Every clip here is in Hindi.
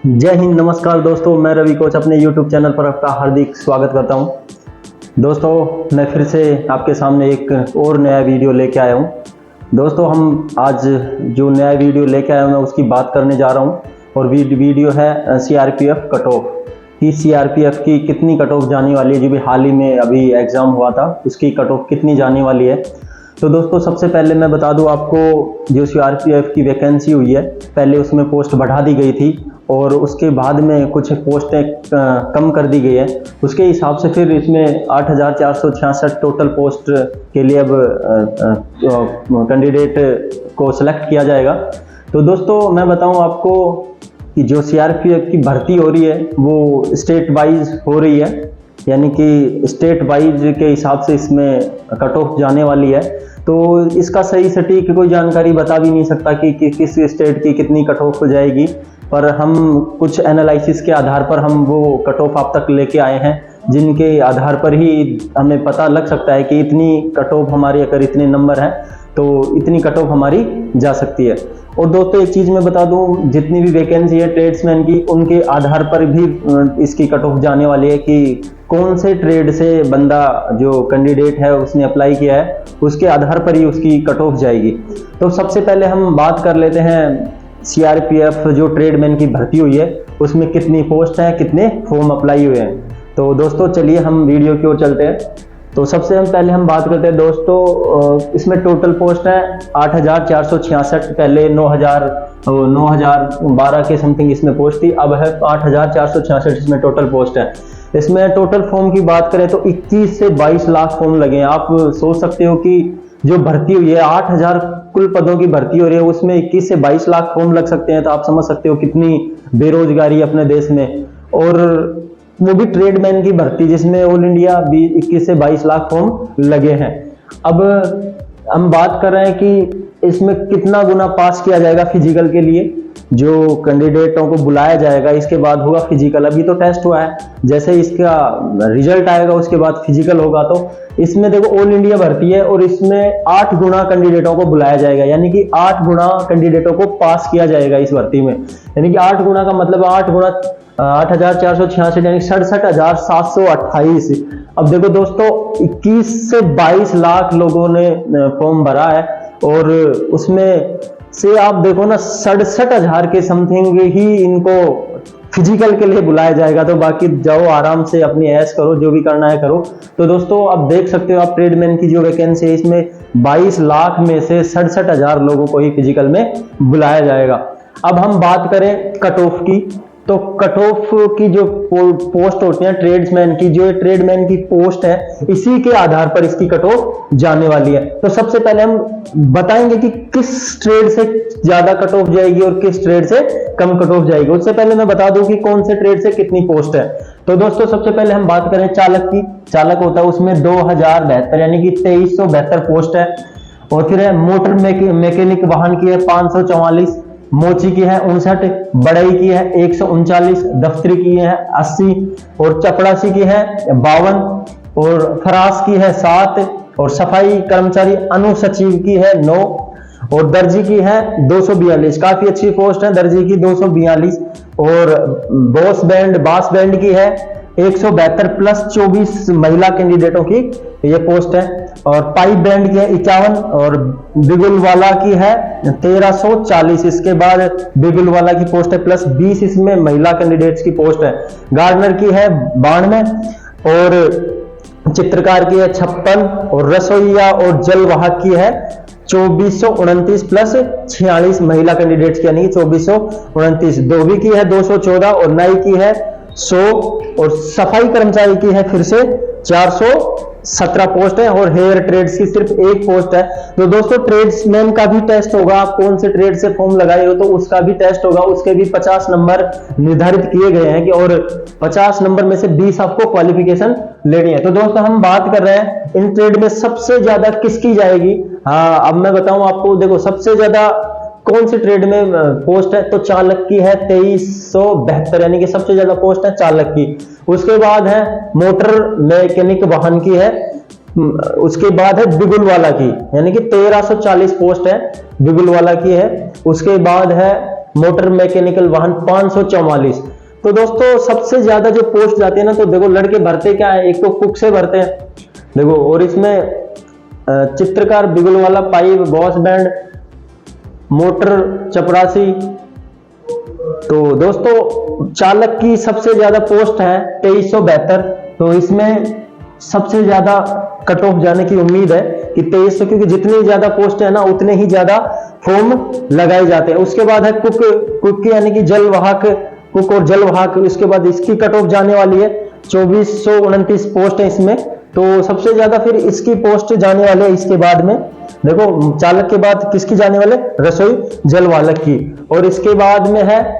जय हिंद, नमस्कार दोस्तों। मैं रवि कोच अपने YouTube चैनल पर आपका हार्दिक स्वागत करता हूं। दोस्तों मैं फिर से आपके सामने एक और नया वीडियो लेके आया हूं। दोस्तों हम आज जो नया वीडियो लेके आया हूं मैं उसकी बात करने जा रहा हूं और वीडियो है CRPF कट ऑफ कि CRPF की कितनी कट ऑफ जाने वाली है। जो भी हाल ही में अभी एग्ज़ाम हुआ था उसकी कट ऑफ कितनी जाने वाली है। तो दोस्तों सबसे पहले मैं बता दूं आपको, जो CRPF की वैकेंसी हुई है पहले उसमें पोस्ट बढ़ा दी गई थी और उसके बाद में कुछ पोस्टें कम कर दी गई है। उसके हिसाब से फिर इसमें 8,466 टोटल पोस्ट के लिए अब कैंडिडेट को सिलेक्ट किया जाएगा। तो दोस्तों मैं बताऊं आपको कि जो CRPF की भर्ती हो रही है वो स्टेट वाइज हो रही है, यानी कि स्टेट वाइज के हिसाब से इसमें कट ऑफ जाने वाली है। तो इसका सही सटीक कोई जानकारी बता भी नहीं सकता कि किस स्टेट की कितनी कट ऑफ हो जाएगी, पर हम कुछ एनालिसिस के आधार पर हम वो कट ऑफ आप तक लेके आए हैं, जिनके आधार पर ही हमें पता लग सकता है कि इतनी कट ऑफ हमारी, अगर इतने नंबर हैं तो इतनी कट ऑफ हमारी जा सकती है। और दोस्तों एक चीज़ मैं बता दूं, जितनी भी वैकेंसी है ट्रेड्समैन की, उनके आधार पर भी इसकी कट ऑफ जाने वाली है कि कौन से ट्रेड से बंदा जो कैंडिडेट है उसने अप्लाई किया है, उसके आधार पर ही उसकी कट ऑफ जाएगी। तो सबसे पहले हम बात कर लेते हैं CRPF जो ट्रेडमैन की भर्ती हुई है उसमें कितनी पोस्ट हैं, कितने फॉर्म अप्लाई हुए हैं। तो दोस्तों चलिए हम वीडियो की ओर चलते हैं। तो सबसे पहले हम बात करते हैं दोस्तों, इसमें टोटल पोस्ट है 8,466। पहले 9,012 के समथिंग इसमें पोस्ट थी, अब है 8,466 इसमें टोटल पोस्ट है। इसमें टोटल फॉर्म की बात करें तो 21 से 22 लाख फॉर्म लगे हैं। आप सोच सकते हो कि जो भर्ती हुई है 8,000 कुल पदों की भर्ती हो रही है, उसमें 21 से 22 लाख फॉर्म लग सकते हैं। तो आप समझ सकते हो कितनी बेरोजगारी है अपने देश में, और वो भी ट्रेडमैन की भर्ती जिसमें ऑल इंडिया 21 से 22 लाख फॉर्म लगे हैं। अब हम बात कर रहे हैं कि इसमें कितना गुना पास किया जाएगा फिजिकल के लिए। जो कैंडिडेटों को बुलाया जाएगा इसके बाद होगा फिजिकल। अभी तो टेस्ट हुआ है, जैसे इसका रिजल्ट आएगा उसके बाद फिजिकल होगा। तो इसमें देखो ऑल इंडिया भर्ती है और इसमें 8 गुना कैंडिडेटों को बुलाया जाएगा, यानी कि 8 गुना कैंडिडेटों को पास किया जाएगा इस भर्ती में। यानी कि 8 गुना का मतलब 8 गुना 8,466 यानी 67,728। अब देखो दोस्तों 21 से 22 लाख लोगों ने फॉर्म भरा है और उसमें से आप देखो ना 67,000 के समथिंग ही इनको फिजिकल के लिए बुलाया जाएगा। तो बाकी जाओ आराम से अपनी ऐश करो, जो भी करना है करो। तो दोस्तों आप देख सकते हो, आप ट्रेडमैन की जो वैकेंसी है इसमें 22 लाख में से 67,000 लोगों को ही फिजिकल में बुलाया जाएगा। अब हम बात करें कट ऑफ की, तो कट ऑफ की जो पोस्ट होती है ट्रेड्समैन की, जो ट्रेडमैन की पोस्ट है इसी के आधार पर इसकी कट ऑफ जाने वाली है। तो सबसे पहले हम बताएंगे कि किस ट्रेड से ज्यादा कट ऑफ जाएगी और किस ट्रेड से कम कट ऑफ जाएगी। उससे पहले मैं बता दूं कि कौन से ट्रेड से कितनी पोस्ट है। तो दोस्तों सबसे पहले हम बात करें चालक की। चालक होता है उसमें 2,072 यानी कि 2,372 पोस्ट है। और फिर है मोटर मैकेनिक वाहन की है 544, मोची की है 59, बढ़ई की है 139, दफ्तरी की है 80 और चपड़ासी की है 52 और फरास की है 7 और सफाई कर्मचारी अनुसचिव की है 9 और दर्जी की है 242। काफी अच्छी पोस्ट है दर्जी की 242। और बास बैंड की है 172 प्लस 24 महिला कैंडिडेटों की ये पोस्ट है। और पाइप बैंड की है 51 और बिगुल वाला की है 1340। इसके बाद बिगुल वाला की पोस्ट है प्लस 20 इसमें महिला कैंडिडेट्स की पोस्ट है। गार्डनर की है 92 और चित्रकार की है 56 और रसोईया और जलवाहक की है 2429 प्लस 46 महिला कैंडिडेट्स की, यानी 2429। धोबी की है 214 और नाई की है 100 और सफाई कर्मचारी की है फिर से 417 पोस्ट है। और हेयर ट्रेड्स की सिर्फ एक पोस्ट है। तो दोस्तों ट्रेड्समैन का भी टेस्ट होगा, आप कौन से ट्रेड से फॉर्म लगाए हो तो उसका भी टेस्ट होगा। उसके भी 50 नंबर निर्धारित किए गए हैं कि, और 50 नंबर में से 20 आपको क्वालिफिकेशन लेनी है। तो दोस्तों हम बात कर रहे हैं इन ट्रेड में सबसे ज्यादा किसकी जाएगी। हाँ अब मैं बताऊं आपको, देखो सबसे ज्यादा कौन सी ट्रेड में पोस्ट है, तो चालक की है 2372 यानी कि सबसे ज्यादा पोस्ट है चालक की। उसके बाद है मोटर मैकेनिक वाहन की है, उसके बाद है बिगुल वाला की, यानी कि 1340 पोस्ट है बिगुल वाला की है। उसके बाद है मोटर मैकेनिकल वाहन 544। तो दोस्तों सबसे ज्यादा जो पोस्ट जाती है ना, तो देखो लड़के भरते क्या है, एक तो कुक से भरते हैं देखो, और इसमें चित्रकार, बिगुल वाला, पाइप, बॉस बैंड, मोटर चपरासी। तो दोस्तों चालक की सबसे ज्यादा पोस्ट है 2372। तो इसमें सबसे ज्यादा कट ऑफ जाने की उम्मीद है कि 2300, क्योंकि जितनी ज्यादा पोस्ट है ना उतने ही ज्यादा फॉर्म लगाए जाते हैं। उसके बाद है कुक यानी कि जलवाहक, कुक और जलवाहक। इसके बाद इसकी कट ऑफ जाने वाली है 2429 पोस्ट है इसमें। तो सबसे ज्यादा फिर इसकी पोस्ट जाने वाले है। इसके बाद में देखो चालक के बाद किसकी जाने वाले, रसोई जलवालक की, और इसके बाद में है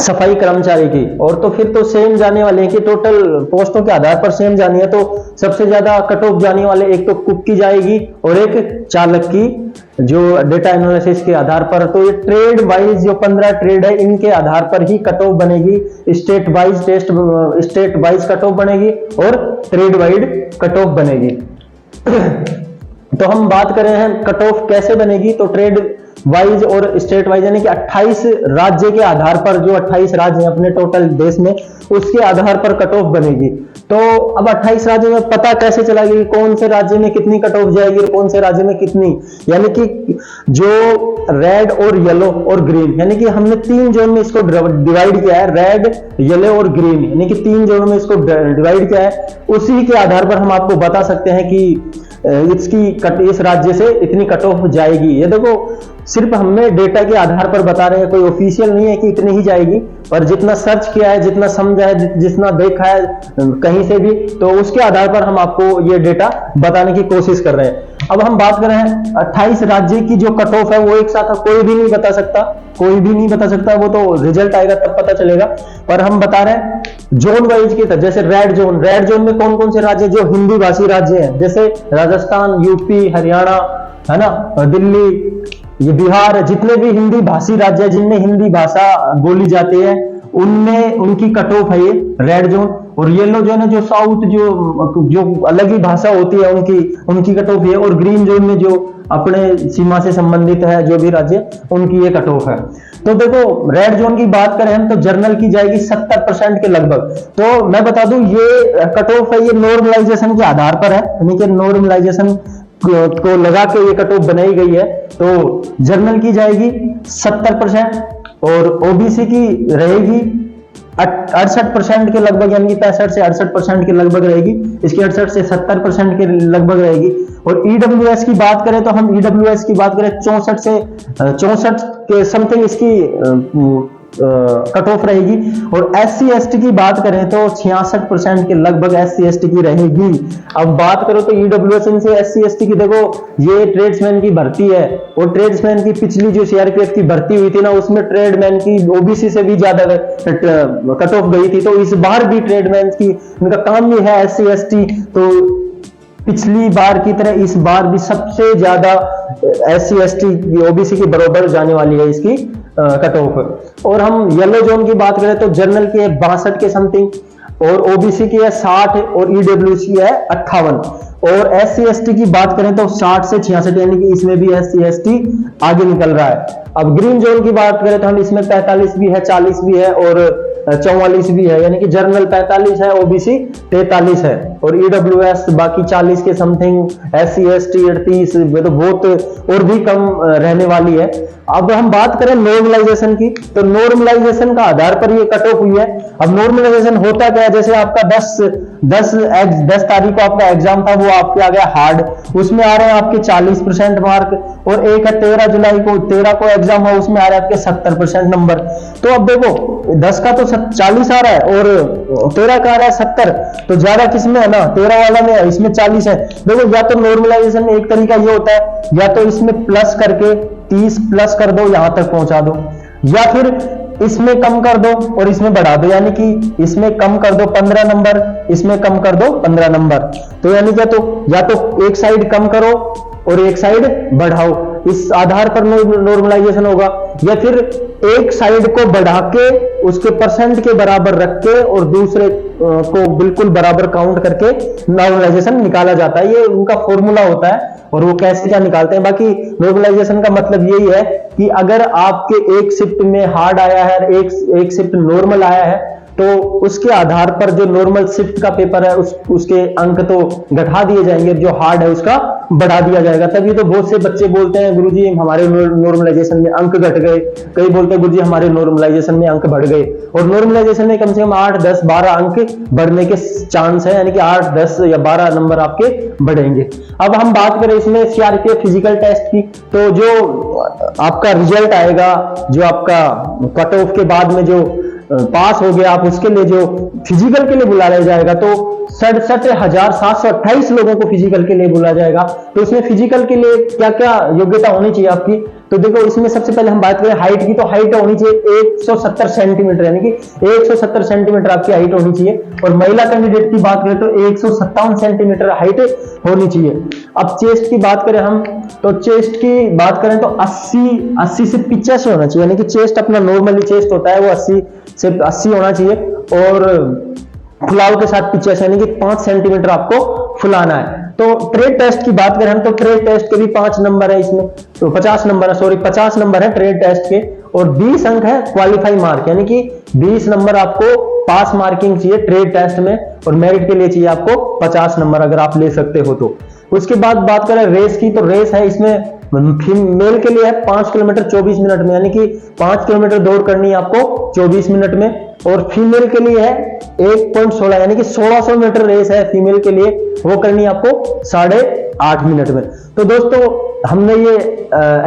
सफाई कर्मचारी की। और तो फिर तो सेम जाने वाले हैं कि टोटल पोस्टों के आधार पर सेम जानी है। तो सबसे ज्यादा कट ऑफ जाने वाले एक तो कुक की जाएगी और एक चालक की, जो डेटा एनालिसिस के आधार पर। तो ये ट्रेड वाइज जो 15 ट्रेड है इनके आधार पर ही कट ऑफ बनेगी। स्टेट वाइज कट ऑफ बनेगी और ट्रेड वाइड कट ऑफ बनेगी। तो हम बात करें हैं कट ऑफ कैसे बनेगी, तो ट्रेड वाइज और स्टेट वाइज यानी कि 28 राज्य के आधार पर, जो 28 राज्य हैं अपने टोटल देश में, उसके आधार पर कट ऑफ बनेगी। तो अब 28 राज्य में पता कैसे चलेगी कौन से राज्य में कितनी कट ऑफ जाएगी और कौन से राज्य में कितनी, यानी कि जो रेड और येलो और ग्रीन, यानी कि हमने 3 जोन में इसको डिवाइड किया है, रेड, येलो और ग्रीन, यानी कि 3 जोन में इसको डिवाइड किया है। उसी के आधार पर हम आपको बता सकते हैं कि इसकी इस राज्य से इतनी कट ऑफ जाएगी। ये देखो सिर्फ हमें डेटा के आधार पर बता रहे हैं, कोई ऑफिशियल नहीं है कि इतनी ही जाएगी, पर जितना सर्च किया है, जितना समझा है, जितना देखा है कहीं से भी, तो उसके आधार पर हम आपको ये डेटा बताने की कोशिश कर रहे हैं। अब हम बात कर रहे हैं 28 राज्य की जो कट ऑफ है वो एक साथ कोई भी नहीं बता सकता, वो तो रिजल्ट आएगा तब पता चलेगा। पर हम बता रहे हैं जोन वाइज की तरह, जैसे रेड जोन में कौन कौन से राज्य जो हिंदी भाषी राज्य हैं, जैसे राजस्थान, यूपी, हरियाणा, है ना, दिल्ली, ये बिहार, जितने भी हिंदी भाषी राज्य है जिनमें हिंदी भाषा बोली जाती है उनमें उनकी कट ऑफ है ये रेड जोन। और येलो जोन है जो साउथ, जो अलग ही भाषा होती है उनकी कट ऑफ है। और ग्रीन जोन में जो अपने सीमा से संबंधित है जो भी राज्य, उनकी ये कट ऑफ है। तो देखो रेड जोन की बात करें हम तो जर्नल की जाएगी 70% के लगभग। तो मैं बता दूं ये कट ऑफ है, ये नॉर्मलाइजेशन के आधार पर है, यानी कि नॉर्मलाइजेशन को लगा के ये कट ऑफ बनाई गई है। तो जर्नल की जाएगी 70% और ओबीसी की रहेगी 68% के लगभग, यानी कि 65 से 68% के लगभग रहेगी। इसकी 68 से 70% के लगभग रहेगी। और ईडब्ल्यूएस की बात करें तो हम ईडब्ल्यूएस की बात करें 64 के समथिंग इसकी कट ऑफ रहेगी। और एससी एसटी की बात करें तो 66% के लगभग एससी एसटी की रहेगी। अब बात करो तो ईडब्ल्यूएस से एससी एसटी की, देखो ये ट्रेड्समैन की भर्ती है और ट्रेड्समैन की पिछली जो सीआरपीएफ की भर्ती हुई थी ना उसमें ट्रेडमैन की ओबीसी से भी ज्यादा कट ऑफ गई थी। तो इस बार भी ट्रेडमैन की, उनका काम ही है एससी एसटी, तो पिछली बार की तरह इस बार भी सबसे ज्यादा एससी एसटी ओबीसी के बराबर जाने वाली है इसकी कट ऑफ। और हम येलो जोन की बात करें तो जनरल की है 62 के समथिंग, और ओबीसी की है 60 और ईडब्ल्यूएस की है 58। और एससी एसटी की बात करें तो 60 से 66, यानी कि इसमें भी एससी एसटी आगे निकल रहा है। अब ग्रीन जोन की बात करें तो हम इसमें 45 भी है, 40 भी है और 44 भी है, यानी कि जनरल 45 है, ओबीसी 43 है और ईडब्ल्यूएस बाकी 40 के समथिंग, एससी एसटी 38, तो बहुत और भी कम रहने वाली है। अब हम बात करें नॉर्मलाइजेशन की, तो नॉर्मलाइजेशन का आधार पर ये कट ऑफ हुई है। अब नॉर्मलाइजेशन होता क्या है, जैसे आपका 10 तारीख को आपका एग्जाम था, वो आपके आ गया हार्ड, उसमें आ रहे हैं आपके 40% मार्क। और एक है 13 जुलाई को, 13 को एग्जाम हुआ, उसमें आ रहे हैं आपके 70% नंबर। तो अब देखो 10 का तो 40 आ रहा है और 13 का आ रहा है 70, तो ज्यादा किसमें है ना, 13 वाला में है, इसमें 40 है। देखो या तो नॉर्मलाइजेशन में एक तरीका ये होता है, या तो इसमें प्लस करके 30 प्लस कर दो, यहां तक पहुंचा दो, या फिर इसमें कम कर दो और इसमें बढ़ा दो, यानी कि इसमें कम कर दो 15 नंबर, इसमें कम कर दो 15 नंबर। तो यानी क्या, तो या तो एक साइड कम करो और एक साइड बढ़ाओ, इस आधार पर नॉर्मलाइजेशन होगा। या फिर एक साइड को बढ़ा के उसके परसेंट के बराबर रख के और दूसरे को बिल्कुल बराबर काउंट करके नॉर्मलाइजेशन निकाला जाता है। ये उनका फॉर्मूला होता है और वो कैसे क्या निकालते हैं। बाकी नॉर्मलाइजेशन का मतलब यही है कि अगर आपके एक शिफ्ट में हार्ड आया है, एक शिफ्ट नॉर्मल आया है, तो उसके आधार पर जो नॉर्मल शिफ्ट का पेपर है उसके अंक तो घटा दिए जाएंगे, जो हार्ड है उसका बढ़ा दिया जाएगा। तभी तो बहुत से बच्चे बोलते हैं गुरुजी हमारे नॉर्मलाइजेशन में अंक घट गए, कई बोलते हैं गुरुजी हमारे नॉर्मलाइजेशन में अंक बढ़ गए। और नॉर्मलाइजेशन में कम से कम 8, 10, 12 अंक बढ़ने के चांस है, यानी कि 8, 10 या 12 नंबर आपके बढ़ेंगे। अब हम बात करें इसमें सीआरपीएफ फिजिकल टेस्ट की, तो जो आपका रिजल्ट आएगा, जो आपका कट ऑफ के बाद में जो पास हो गया, आप उसके लिए जो फिजिकल के लिए बुलाया जाएगा, तो 67,728 लोगों को फिजिकल के लिए बुलाया जाएगा। तो इसमें फिजिकल के लिए क्या क्या योग्यता होनी चाहिए आपकी, तो देखो इसमें सबसे पहले हम बात करें हाइट की, तो हाइट होनी चाहिए 170 सेंटीमीटर, यानी कि 170 सेंटीमीटर आपकी हाइट होनी चाहिए। और महिला कैंडिडेट की बात करें तो 157 सेंटीमीटर हाइट होनी चाहिए। अब चेस्ट की बात करें हम, तो चेस्ट की बात करें तो 80 से 85 होना चाहिए, यानी कि चेस्ट अपना नॉर्मली चेस्ट होता है वो 80 से 80 होना चाहिए। और फुलाव के साथ 85, यानी कि 5 सेंटीमीटर आपको फुलाना है। तो ट्रेड टेस्ट की बात करें हम, तो ट्रेड टेस्ट के भी 5 नंबर है इसमें, तो 50 नंबर है, सॉरी 50 नंबर है ट्रेड टेस्ट के, और 20 अंक है क्वालिफाई मार्क, यानी कि 20 नंबर आपको पास मार्किंग चाहिए ट्रेड टेस्ट में, और मेरिट के लिए चाहिए आपको 50 नंबर अगर आप ले सकते हो तो। उसके बाद बात करें रेस की, तो रेस है इसमें फीमेल के लिए है 5 किलोमीटर 24 मिनट में, यानी कि 5 किलोमीटर दौड़ करनी है आपको 24 मिनट में। और फीमेल के लिए है 1.16, यानी कि 1600 मीटर रेस है फीमेल के लिए, वो करनी है आपको 8.5 मिनट में। तो दोस्तों हमने ये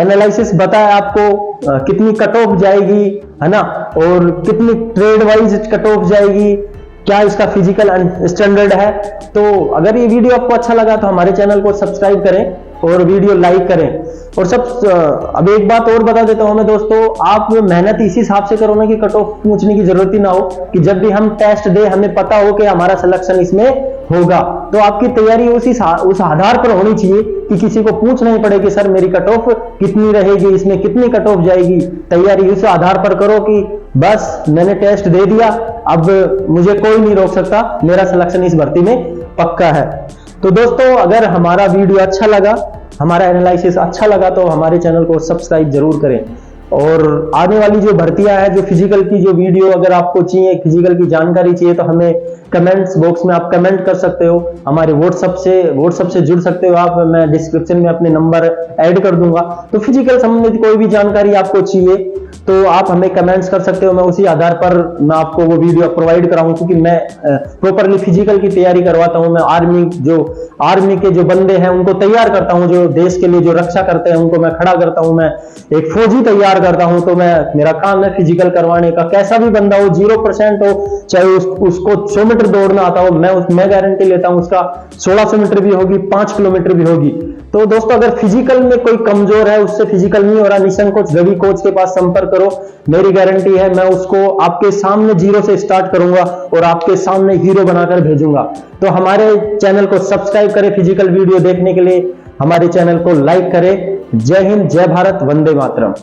एनालिसिस बताया आपको कितनी कट ऑफ जाएगी, है ना, और कितनी ट्रेड वाइज कट ऑफ जाएगी, क्या इसका फिजिकल स्टैंडर्ड है। तो अगर ये वीडियो आपको अच्छा लगा तो हमारे चैनल को सब्सक्राइब करें और वीडियो लाइक करें। और अब एक बात और बता देता हूं मैं दोस्तों, आप मेहनत इसी हिसाब से करो ना कि कट ऑफ पूछने की जरूरत ही ना हो, कि जब भी हम टेस्ट दे हमें पता हो कि हमारा सिलेक्शन इसमें होगा। तो आपकी तैयारी उस आधार पर होनी चाहिए कि किसी को पूछना ही पड़े कि सर मेरी कट ऑफ कितनी रहेगी, इसमें कितनी कट ऑफ जाएगी। तैयारी उस आधार पर करो कि बस मैंने टेस्ट दे दिया, अब मुझे कोई नहीं रोक सकता, मेरा सिलेक्शन इस भर्ती में पक्का है। तो दोस्तों अगर हमारा वीडियो अच्छा लगा, हमारा एनालिसिस अच्छा लगा, तो हमारे चैनल को सब्सक्राइब जरूर करें। और आने वाली जो भर्तियां हैं, जो फिजिकल की जो वीडियो अगर आपको चाहिए, फिजिकल की जानकारी चाहिए, तो हमें कमेंट्स बॉक्स में आप कमेंट कर सकते हो, हमारे व्हाट्सएप से जुड़ सकते हो आप, मैं डिस्क्रिप्शन में अपने नंबर ऐड कर दूंगा। तो फिजिकल संबंधित कोई भी जानकारी आपको चाहिए तो आप हमें कमेंट्स कर सकते हो, मैं उसी आधार पर मैं आपको वो वीडियो प्रोवाइड कराऊं, क्योंकि मैं प्रॉपरली फिजिकल की तैयारी करवाता हूं। मैं आर्मी के जो बंदे हैं उनको तैयार करता हूं, जो देश के लिए जो रक्षा करते हैं उनको मैं खड़ा करता हूं, मैं एक फौजी तैयार करता हूं। तो मेरा काम है फिजिकल करवाने का, कैसा भी बंदा हो, 0% हो, चाहे उसको 100 मीटर दौड़ना आता हो, मैं गारंटी लेता हूं उसका 1600 मीटर भी होगी, 5 किलोमीटर भी होगी। तो दोस्तों अगर फिजिकल में कोई कमजोर है, उससे फिजिकल नहीं हो रहा, निशंक कोच, रवि कोच के पास संपर्क करो, मेरी गारंटी है मैं उसको आपके सामने 0 से स्टार्ट करूंगा और आपके सामने हीरो बनाकर भेजूंगा। तो हमारे चैनल को सब्सक्राइब करें, फिजिकल वीडियो देखने के लिए हमारे चैनल को लाइक करें। जय हिंद, जय भारत, वंदे मातरम।